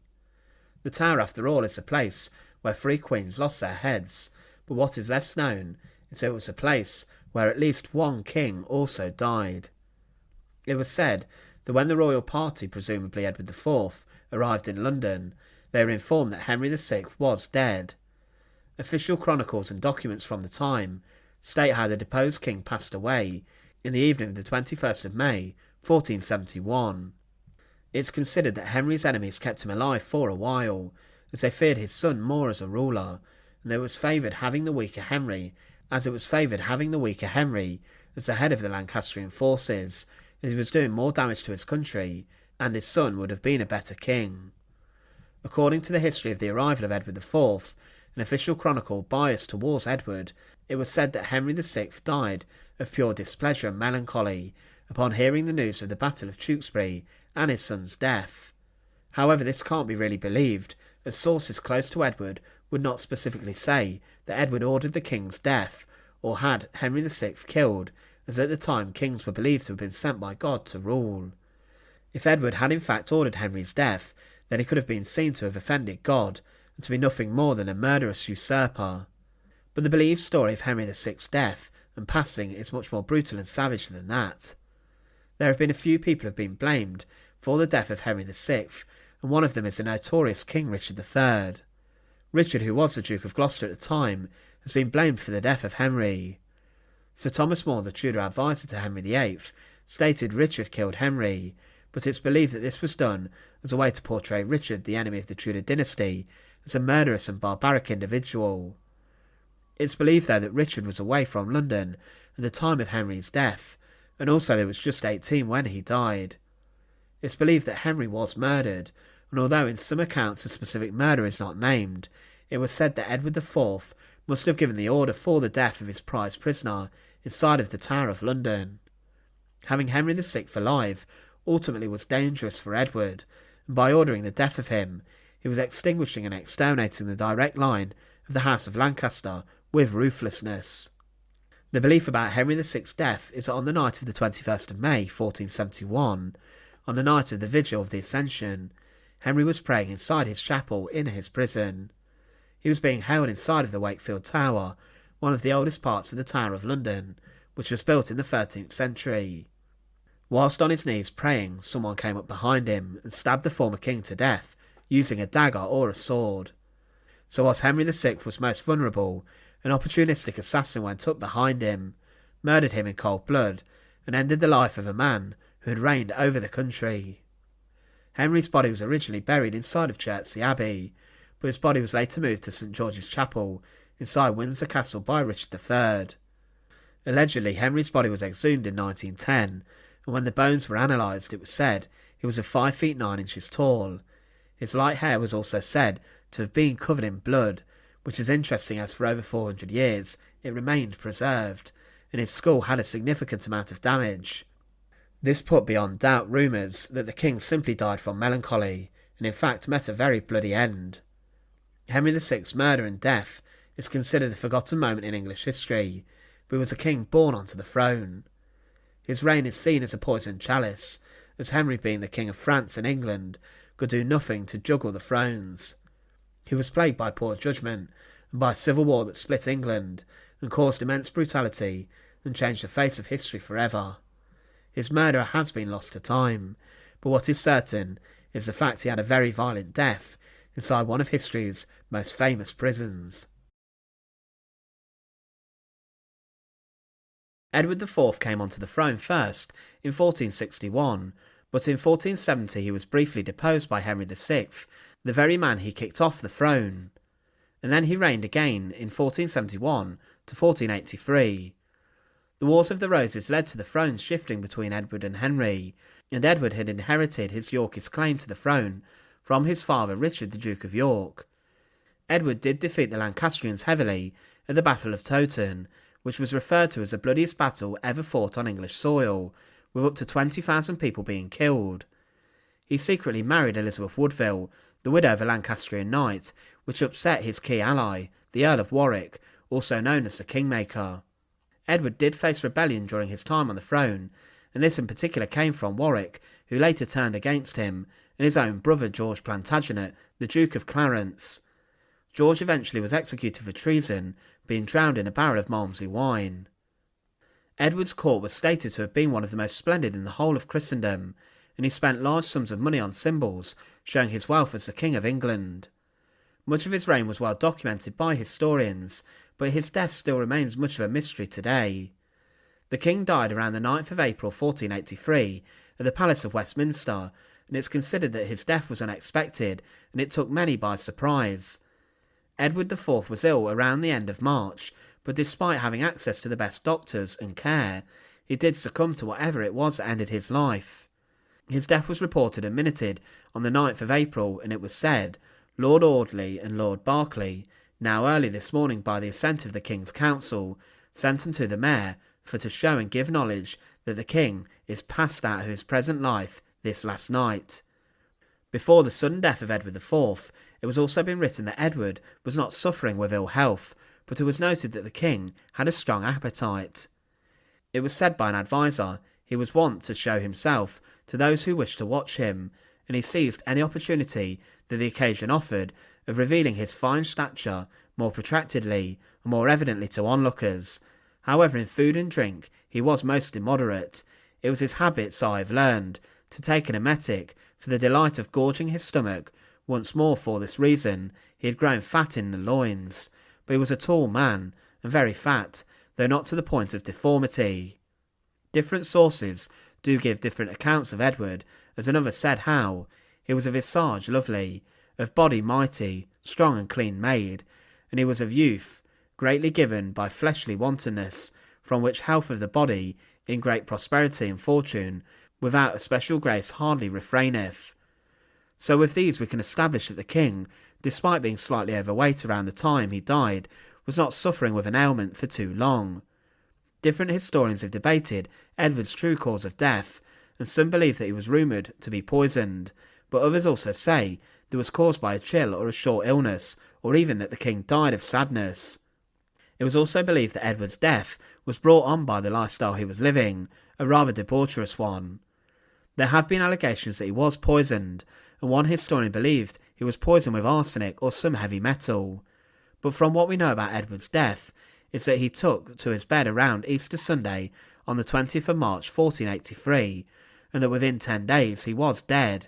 Speaker 2: The Tower, after all, is a place where 3 queens lost their heads, but what is less known is that it was a place where at least 1 king also died. It was said that when the royal party, presumably Edward IV, arrived in London, they were informed that Henry VI was dead. Official chronicles and documents from the time state how the deposed king passed away in the evening of the 21st of May, 1471. It's considered that Henry's enemies kept him alive for a while, as they feared his son more as a ruler, and it was favoured having the weaker Henry as the head of the Lancastrian forces, as he was doing more damage to his country, and his son would have been a better king. According to the history of the arrival of Edward IV, an official chronicle biased towards Edward, it was said that Henry VI died of pure displeasure and melancholy upon hearing the news of the Battle of Tewkesbury and his son's death. However, this can't be really believed, as sources close to Edward would not specifically say that Edward ordered the king's death or had Henry VI killed, as at the time kings were believed to have been sent by God to rule. If Edward had in fact ordered Henry's death, then he could have been seen to have offended God and to be nothing more than a murderous usurper. But the believed story of Henry VI's death and passing is much more brutal and savage than that. There have been a few people who have been blamed for the death of Henry VI, and one of them is the notorious King Richard III. Richard, who was the Duke of Gloucester at the time, has been blamed for the death of Henry. Sir Thomas More, the Tudor advisor to Henry VIII, stated Richard killed Henry, but it's believed that this was done as a way to portray Richard, the enemy of the Tudor dynasty, as a murderous and barbaric individual. It's believed though that Richard was away from London at the time of Henry's death, and also that he was just 18 when he died. It's believed that Henry was murdered, and although in some accounts a specific murder is not named, it was said that Edward IV must have given the order for the death of his prized prisoner inside of the Tower of London. Having Henry VI alive ultimately was dangerous for Edward, and by ordering the death of him, he was extinguishing and exterminating the direct line of the House of Lancaster with ruthlessness. The belief about Henry VI's death is that on the night of the 21st of May 1471, on the night of the Vigil of the Ascension, Henry was praying inside his chapel in his prison. He was being held inside of the Wakefield Tower, one of the oldest parts of the Tower of London, which was built in the 13th century. Whilst on his knees praying, someone came up behind him and stabbed the former king to death, using a dagger or a sword. So whilst Henry VI was most vulnerable, an opportunistic assassin went up behind him, murdered him in cold blood, and ended the life of a man who had reigned over the country. Henry's body was originally buried inside of Chertsey Abbey, but his body was later moved to St George's Chapel inside Windsor Castle by Richard III. Allegedly, Henry's body was exhumed in 1910, and when the bones were analysed, it was said he was of 5 feet 9 inches tall. His light hair was also said to have been covered in blood, which is interesting as for over 400 years it remained preserved, and his skull had a significant amount of damage. This put beyond doubt rumours that the king simply died from melancholy, and in fact met a very bloody end. Henry VI's murder and death is considered a forgotten moment in English history, but he was a king born onto the throne. His reign is seen as a poisoned chalice, as Henry, being the King of France and England, could do nothing to juggle the thrones. He was plagued by poor judgment and by a civil war that split England and caused immense brutality and changed the face of history forever. His murder has been lost to time, but what is certain is the fact he had a very violent death inside one of history's most famous prisons. Edward IV came onto the throne first in 1461, but in 1470 he was briefly deposed by Henry VI, the very man he kicked off the throne, and then he reigned again in 1471 to 1483. The Wars of the Roses led to the thrones shifting between Edward and Henry, and Edward had inherited his Yorkist claim to the throne from his father Richard, the Duke of York. Edward did defeat the Lancastrians heavily at the Battle of Towton, which was referred to as the bloodiest battle ever fought on English soil, with up to 20,000 people being killed. He secretly married Elizabeth Woodville, the widow of a Lancastrian knight, which upset his key ally, the Earl of Warwick, also known as the Kingmaker. Edward did face rebellion during his time on the throne, and this in particular came from Warwick, who later turned against him, and his own brother George Plantagenet, the Duke of Clarence. George eventually was executed for treason, being drowned in a barrel of Malmsey wine. Edward's court was stated to have been one of the most splendid in the whole of Christendom, and he spent large sums of money on symbols, showing his wealth as the King of England. Much of his reign was well documented by historians, but his death still remains much of a mystery today. The king died around the 9th of April 1483 at the Palace of Westminster, and it's considered that his death was unexpected and it took many by surprise. Edward IV was ill around the end of March, but despite having access to the best doctors and care, he did succumb to whatever it was that ended his life. His death was reported and minuted on the 9th of April, and it was said, Lord Audley and Lord Berkeley, now early this morning by the assent of the King's Council, sent unto the Mayor for to show and give knowledge that the King is passed out of his present life this last night. Before the sudden death of Edward IV, it was also been written that Edward was not suffering with ill health, but it was noted that the King had a strong appetite. It was said by an adviser he was wont to show himself to those who wished to watch him, and he seized any opportunity that the occasion offered of revealing his fine stature more protractedly and more evidently to onlookers. However, in food and drink he was most immoderate. It was his habit, so I have learned, to take an emetic for the delight of gorging his stomach. Once more, for this reason, he had grown fat in the loins, but he was a tall man, and very fat, though not to the point of deformity. Different sources do give different accounts of Edward, as another said how he was of visage lovely, of body mighty, strong and clean made, and he was of youth, greatly given by fleshly wantonness, from which health of the body, in great prosperity and fortune, without a special grace hardly refraineth. So with these we can establish that the king, despite being slightly overweight around the time he died, was not suffering with an ailment for too long. Different historians have debated Edward's true cause of death, and some believe that he was rumoured to be poisoned, but others also say that it was caused by a chill or a short illness, or even that the king died of sadness. It was also believed that Edward's death was brought on by the lifestyle he was living, a rather debaucherous one. There have been allegations that he was poisoned, and one historian believed he was poisoned with arsenic or some heavy metal. But from what we know about Edward's death, is that he took to his bed around Easter Sunday on the 20th of March 1483, and that within 10 days he was dead.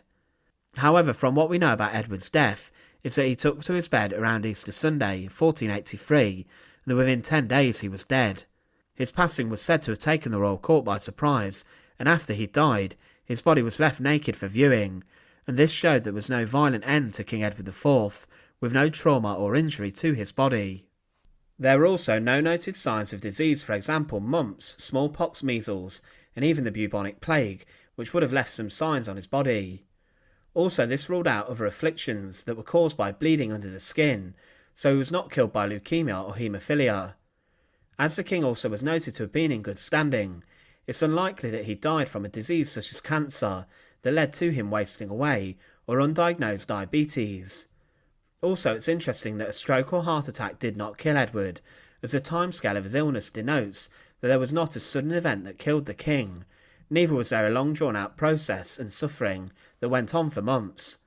Speaker 2: However, from what we know about Edward's death, is that he took to his bed around Easter Sunday 1483, and that within 10 days he was dead. His passing was said to have taken the royal court by surprise, and after he died, his body was left naked for viewing, and this showed there was no violent end to King Edward IV, with no trauma or injury to his body. There were also no noted signs of disease, for example mumps, smallpox, measles, and even the bubonic plague, which would have left some signs on his body. Also, this ruled out other afflictions that were caused by bleeding under the skin, so he was not killed by leukemia or haemophilia. As the king also was noted to have been in good standing, it's unlikely that he died from a disease such as cancer that led to him wasting away, or undiagnosed diabetes. Also, it's interesting that a stroke or heart attack did not kill Edward, as the timescale of his illness denotes that there was not a sudden event that killed the king, neither was there a long drawn-out process and suffering that went on for months.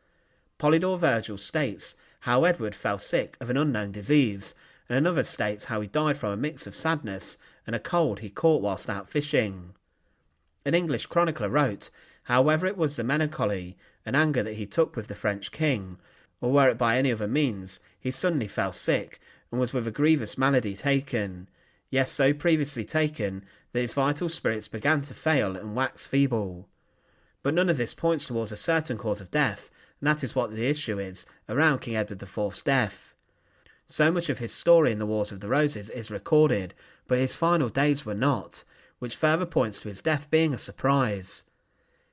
Speaker 2: Polydore Virgil states how Edward fell sick of an unknown disease, and another states how he died from a mix of sadness and a cold he caught whilst out fishing. An English chronicler wrote, however it was the melancholy and anger that he took with the French king, or were it by any other means, he suddenly fell sick, and was with a grievous malady taken, yes, so previously taken that his vital spirits began to fail and wax feeble. But none of this points towards a certain cause of death, and that is what the issue is around King Edward IV's death. So much of his story in the Wars of the Roses is recorded, but his final days were not, which further points to his death being a surprise.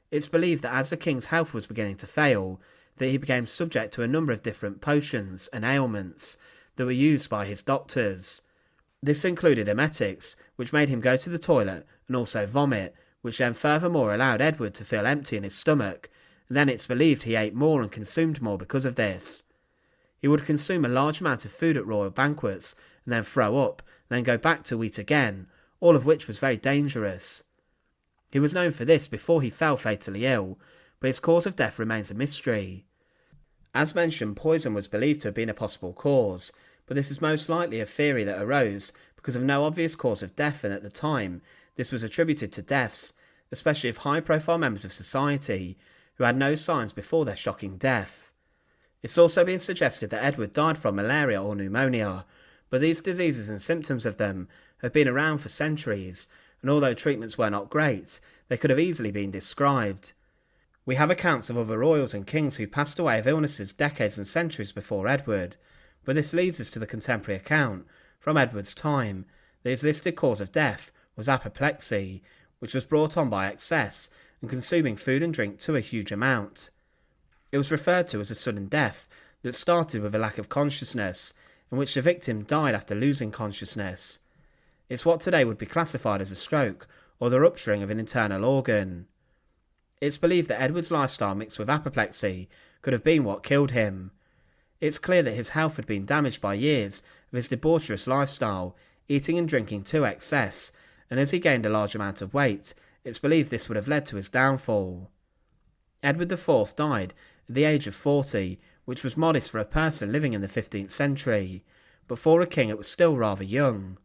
Speaker 2: It's believed that as the king's health was beginning to fail, that he became subject to a number of different potions and ailments that were used by his doctors. This included emetics, which made him go to the toilet, and also vomit, which then furthermore allowed Edward to feel empty in his stomach, and then it's believed he ate more and consumed more because of this. He would consume a large amount of food at royal banquets, and then throw up, and then go back to eat again, all of which was very dangerous. He was known for this before he fell fatally ill, but his cause of death remains a mystery. As mentioned, poison was believed to have been a possible cause, but this is most likely a theory that arose because of no obvious cause of death, and at the time this was attributed to deaths, especially of high-profile members of society who had no signs before their shocking death. It's also been suggested that Edward died from malaria or pneumonia, but these diseases and symptoms of them have been around for centuries, and although treatments were not great, they could have easily been described. We have accounts of other royals and kings who passed away of illnesses decades and centuries before Edward, but this leads us to the contemporary account, from Edward's time, that his listed cause of death was apoplexy, which was brought on by excess and consuming food and drink to a huge amount. It was referred to as a sudden death that started with a lack of consciousness, in which the victim died after losing consciousness. It's what today would be classified as a stroke, or the rupturing of an internal organ. It's believed that Edward's lifestyle mixed with apoplexy could have been what killed him. It's clear that his health had been damaged by years of his debaucherous lifestyle, eating and drinking to excess, and as he gained a large amount of weight, it's believed this would have led to his downfall. Edward IV died at the age of 40, which was modest for a person living in the 15th century, but for a king it was still rather young.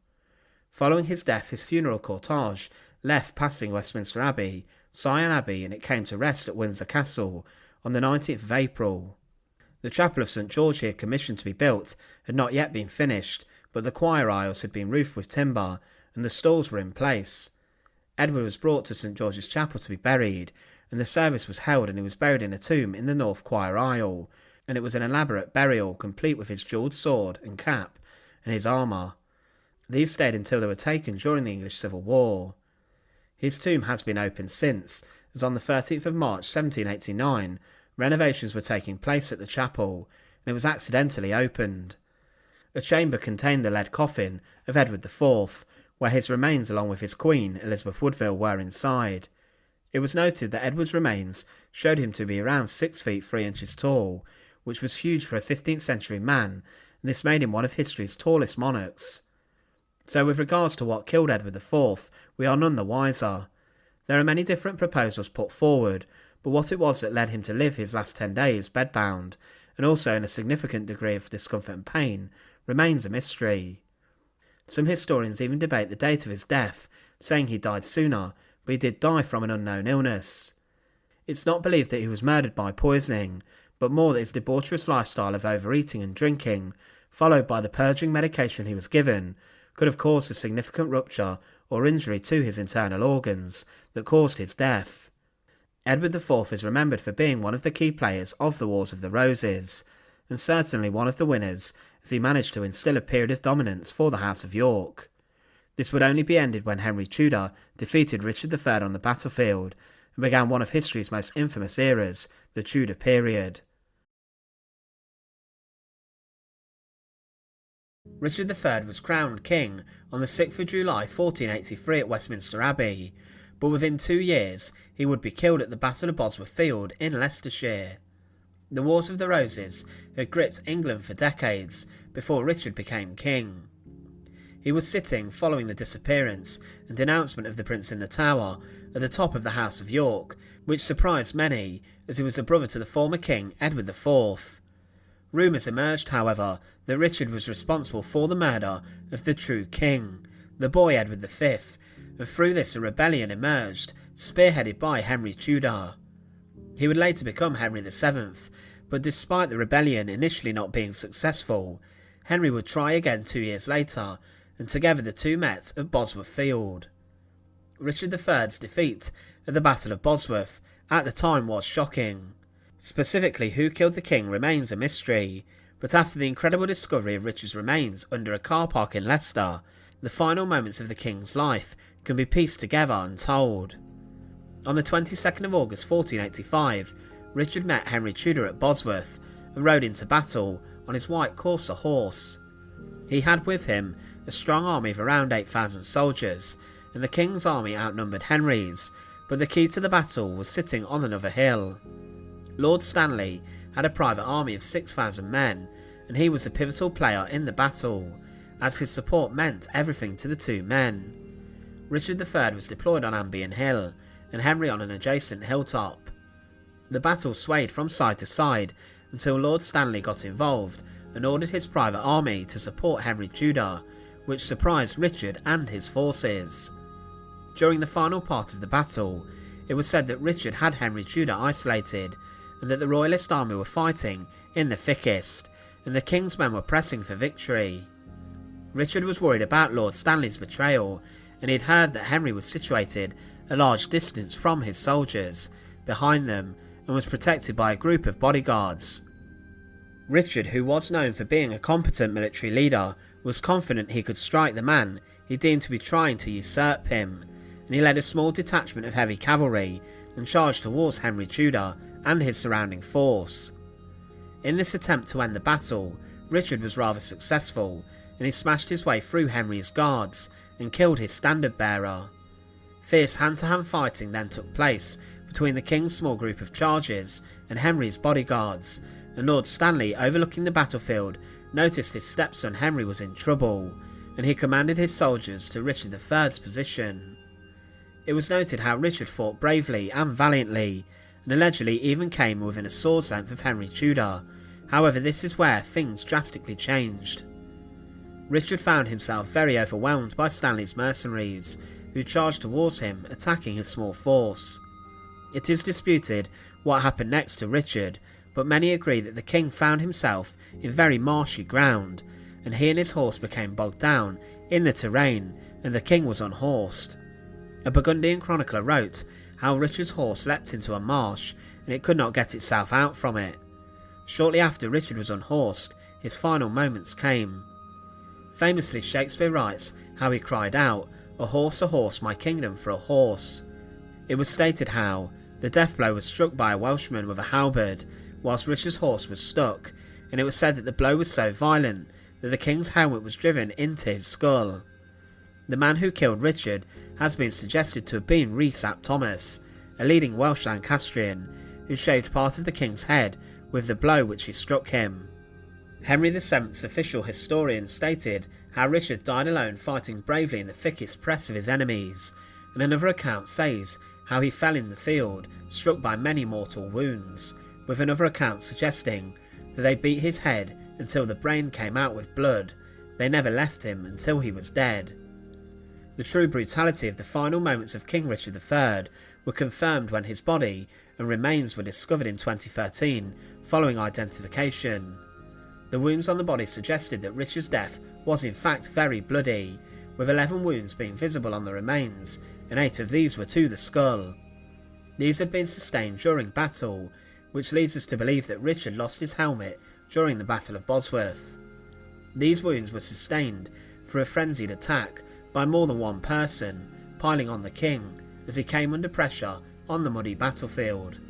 Speaker 2: Following his death, his funeral cortege left passing Westminster Abbey, Sion Abbey, and it came to rest at Windsor Castle on the 19th of April. The chapel of St George he had commissioned to be built had not yet been finished, but the choir aisles had been roofed with timber, and the stalls were in place. Edward was brought to St George's Chapel to be buried, and the service was held, and he was buried in a tomb in the north choir aisle, and it was an elaborate burial, complete with his jewelled sword and cap, and his armour. These stayed until they were taken during the English Civil War. His tomb has been opened since, as on the 13th of March 1789, renovations were taking place at the chapel, and it was accidentally opened. A chamber contained the lead coffin of Edward IV, where his remains along with his queen, Elizabeth Woodville, were inside. It was noted that Edward's remains showed him to be around 6 feet 3 inches tall, which was huge for a 15th century man, and this made him one of history's tallest monarchs. So with regards to what killed Edward IV, we are none the wiser. There are many different proposals put forward, but what it was that led him to live his last 10 days bedbound, and also in a significant degree of discomfort and pain, remains a mystery. Some historians even debate the date of his death, saying he died sooner, but he did die from an unknown illness. It's not believed that he was murdered by poisoning, but more that his debaucherous lifestyle of overeating and drinking, followed by the purging medication he was given, could have caused a significant rupture or injury to his internal organs that caused his death. Edward IV is remembered for being one of the key players of the Wars of the Roses, and certainly one of the winners, as he managed to instill a period of dominance for the House of York. This would only be ended when Henry Tudor defeated Richard III on the battlefield and began one of history's most infamous eras, the Tudor period. Richard III was crowned king on the 6th of July 1483 at Westminster Abbey, but within 2 years he would be killed at the Battle of Bosworth Field in Leicestershire. The Wars of the Roses had gripped England for decades before Richard became king. He was sitting following the disappearance and denouncement of the Prince in the Tower at the top of the House of York, which surprised many, as he was a brother to the former king Edward IV. Rumours emerged, however, that Richard was responsible for the murder of the true king, the boy Edward V, and through this a rebellion emerged, spearheaded by Henry Tudor. He would later become Henry VII, but despite the rebellion initially not being successful, Henry would try again 2 years later, and together the two met at Bosworth Field. Richard III's defeat at the Battle of Bosworth at the time was shocking. Specifically, who killed the king remains a mystery, but after the incredible discovery of Richard's remains under a car park in Leicester, the final moments of the king's life can be pieced together and told. On the 22nd of August 1485, Richard met Henry Tudor at Bosworth and rode into battle on his white courser horse. He had with him a strong army of around 8,000 soldiers, and the king's army outnumbered Henry's, but the key to the battle was sitting on another hill. Lord Stanley had a private army of 6,000 men, and he was a pivotal player in the battle, as his support meant everything to the two men. Richard III was deployed on Ambion Hill, and Henry on an adjacent hilltop. The battle swayed from side to side until Lord Stanley got involved and ordered his private army to support Henry Tudor, which surprised Richard and his forces. During the final part of the battle, it was said that Richard had Henry Tudor isolated, and that the Royalist army were fighting in the thickest, and the king's men were pressing for victory. Richard was worried about Lord Stanley's betrayal, and he had heard that Henry was situated a large distance from his soldiers, behind them, and was protected by a group of bodyguards. Richard, who was known for being a competent military leader, was confident he could strike the man he deemed to be trying to usurp him, and he led a small detachment of heavy cavalry and charged towards Henry Tudor and his surrounding force. In this attempt to end the battle, Richard was rather successful, and he smashed his way through Henry's guards and killed his standard bearer. Fierce hand-to-hand fighting then took place between the king's small group of chargers and Henry's bodyguards, and Lord Stanley, overlooking the battlefield, noticed his stepson Henry was in trouble, and he commanded his soldiers to Richard III's position. It was noted how Richard fought bravely and valiantly, and allegedly even came within a sword's length of Henry Tudor. However, this is where things drastically changed. Richard found himself very overwhelmed by Stanley's mercenaries, who charged towards him, attacking his small force. It is disputed what happened next to Richard, but many agree that the king found himself in very marshy ground, and he and his horse became bogged down in the terrain, and the king was unhorsed. A Burgundian chronicler wrote how Richard's horse leapt into a marsh, and it could not get itself out from it. Shortly after Richard was unhorsed, his final moments came. Famously, Shakespeare writes how he cried out, a horse, my kingdom for a horse." It was stated how the death blow was struck by a Welshman with a halberd, whilst Richard's horse was stuck, and it was said that the blow was so violent that the king's helmet was driven into his skull. The man who killed Richard has been suggested to have been Rhys ap Thomas, a leading Welsh Lancastrian, who shaved part of the king's head with the blow which he struck him. Henry VII's official historian stated how Richard died alone fighting bravely in the thickest press of his enemies, and another account says how he fell in the field, struck by many mortal wounds, with another account suggesting that they beat his head until the brain came out with blood. They never left him until he was dead. The true brutality of the final moments of King Richard III were confirmed when his body and remains were discovered in 2013 following identification. The wounds on the body suggested that Richard's death was in fact very bloody, with 11 wounds being visible on the remains, and 8 of these were to the skull. These had been sustained during battle, which leads us to believe that Richard lost his helmet during the Battle of Bosworth. These wounds were sustained through a frenzied attack by more than one person, piling on the king as he came under pressure on the muddy battlefield.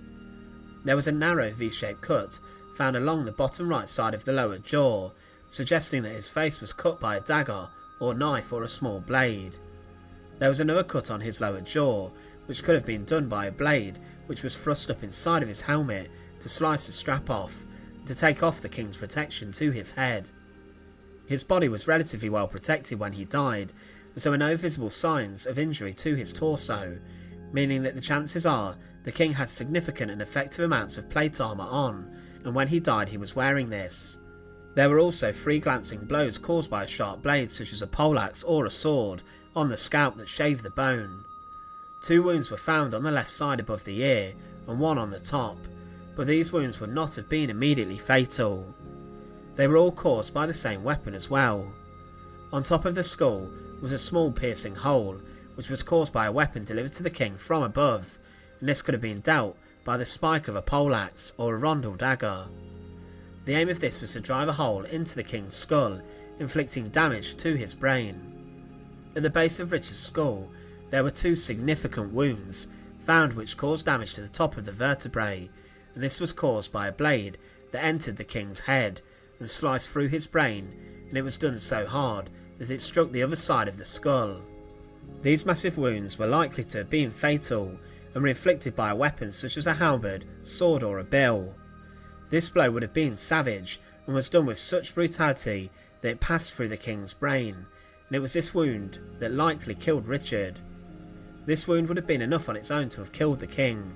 Speaker 2: There was a narrow V-shaped cut found along the bottom right side of the lower jaw, suggesting that his face was cut by a dagger or knife or a small blade. There was another cut on his lower jaw, which could have been done by a blade which was thrust up inside of his helmet to slice the strap off, to take off the king's protection to his head. His body was relatively well protected when he died, and so were no visible signs of injury to his torso, meaning that the chances are the king had significant and effective amounts of plate armour on, and when he died he was wearing this. There were also 3 glancing blows caused by a sharp blade such as a poleaxe or a sword on the scalp that shaved the bone. 2 wounds were found on the left side above the ear and 1 on the top, but these wounds would not have been immediately fatal. They were all caused by the same weapon as well. On top of the skull was a small piercing hole, which was caused by a weapon delivered to the king from above, and this could have been dealt by the spike of a poleaxe or a rondel dagger. The aim of this was to drive a hole into the king's skull, inflicting damage to his brain. At the base of Richard's skull, there were 2 significant wounds found which caused damage to the top of the vertebrae, and this was caused by a blade that entered the king's head and sliced through his brain, and it was done so hard that it struck the other side of the skull. These massive wounds were likely to have been fatal and were inflicted by a weapon such as a halberd, sword or a bill. This blow would have been savage and was done with such brutality that it passed through the king's brain, and it was this wound that likely killed Richard. This wound would have been enough on its own to have killed the king.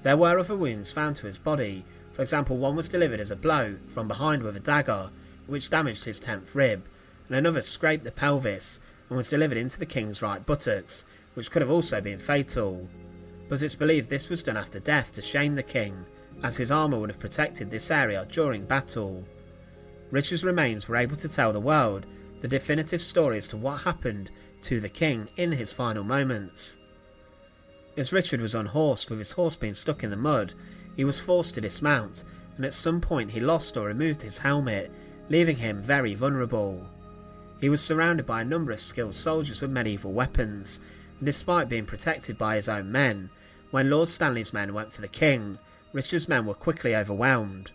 Speaker 2: There were other wounds found to his body. For example, one was delivered as a blow from behind with a dagger, which damaged his 10th rib, and another scraped the pelvis and was delivered into the king's right buttocks, which could have also been fatal. But it's believed this was done after death to shame the king, as his armour would have protected this area during battle. Richard's remains were able to tell the world the definitive story as to what happened to the king in his final moments. As Richard was unhorsed with his horse being stuck in the mud, he was forced to dismount, and at some point he lost or removed his helmet, leaving him very vulnerable. He was surrounded by a number of skilled soldiers with medieval weapons, and despite being protected by his own men, when Lord Stanley's men went for the king, Richard's men were quickly overwhelmed.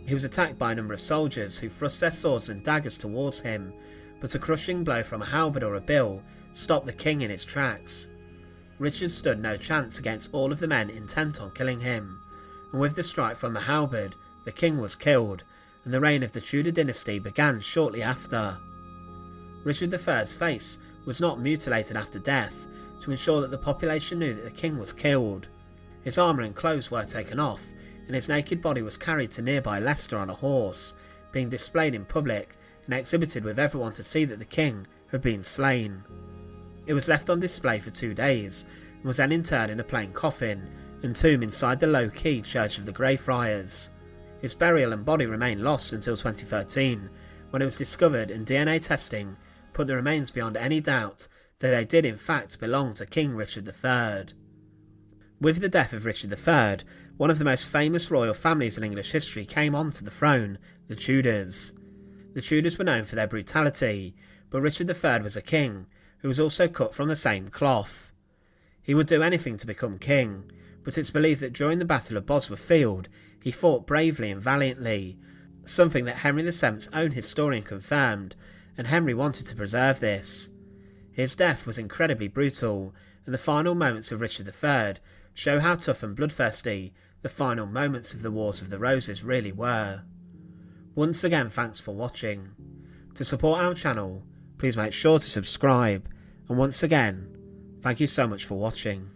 Speaker 2: He was attacked by a number of soldiers who thrust their swords and daggers towards him, but a crushing blow from a halberd or a bill stopped the king in his tracks. Richard stood no chance against all of the men intent on killing him, and with the strike from the halberd, the king was killed, and the reign of the Tudor dynasty began shortly after. Richard III's face was not mutilated after death to ensure that the population knew that the king was killed. His armour and clothes were taken off, and his naked body was carried to nearby Leicester on a horse, being displayed in public and exhibited with everyone to see that the king had been slain. It was left on display for 2 days, and was then interred in a plain coffin and tomb inside the low-key Church of the Greyfriars. His burial and body remained lost until 2013, when it was discovered and DNA testing put the remains beyond any doubt that they did in fact belong to King Richard III. With the death of Richard III, one of the most famous royal families in English history came onto the throne, the Tudors. The Tudors were known for their brutality, but Richard III was a king who was also cut from the same cloth. He would do anything to become king, but it's believed that during the Battle of Bosworth Field he fought bravely and valiantly, something that Henry VII's own historian confirmed, and Henry wanted to preserve this. His death was incredibly brutal, and the final moments of Richard III show how tough and bloodthirsty the final moments of the Wars of the Roses really were. Once again, thanks for watching. To support our channel, please make sure to subscribe, and once again, thank you so much for watching.